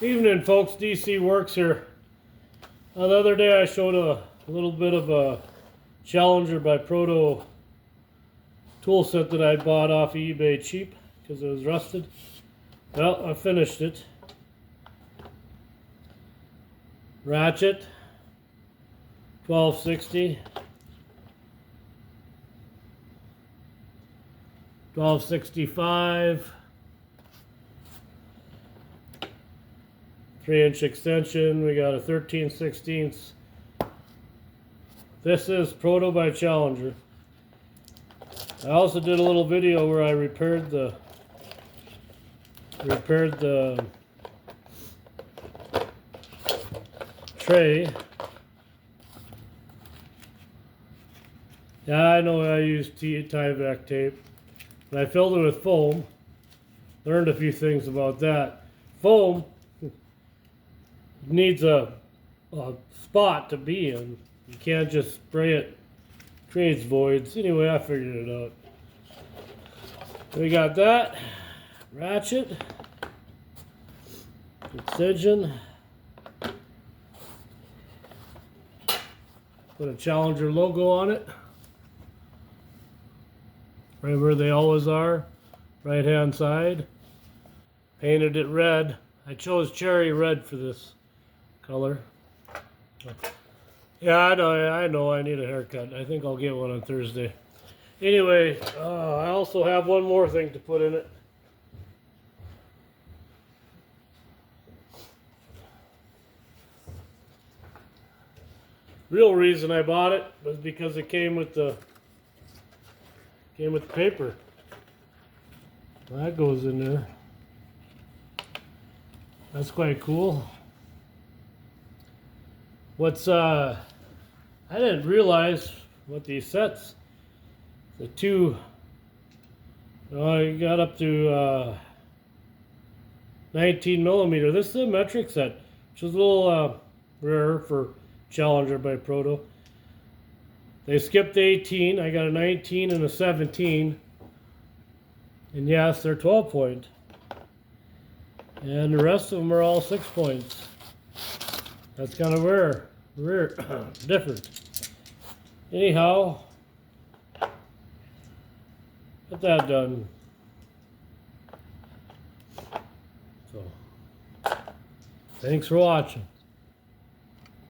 Evening, folks. DC Works here. The other day I showed a little bit of a Challenger by Proto tool set that I bought off of eBay cheap because it was rusted. Well, I finished it. Ratchet, 1260, 1265. 3-inch extension. We got a 13/16. This is Proto by Challenger. I also did a little video where I repaired the tray. Yeah, I know I used tie-back tape, but I filled it with foam. Learned a few things about that. Foam needs a spot to be in. You can't just spray it. Creates voids. Anyway, I figured it out. We got that. Ratchet. Excision. Put a Challenger logo on it. Right where they always are. Right hand side. Painted it red. I chose cherry red for this color. Yeah, I know I need a haircut. I think I'll get one on Thursday. Anyway, I also have one more thing to put in it. Real reason I bought it was because it came with the paper. That goes in there. That's quite cool. I didn't realize what these sets, the two, I got up to 19 millimeter. This is a metric set, which is a little rare for Challenger by Proto. They skipped 18. I got a 19 and a 17. And yes, they're 12 point. And the rest of them are all 6 points. That's kind of rare, different. Anyhow, get that done. So, thanks for watching.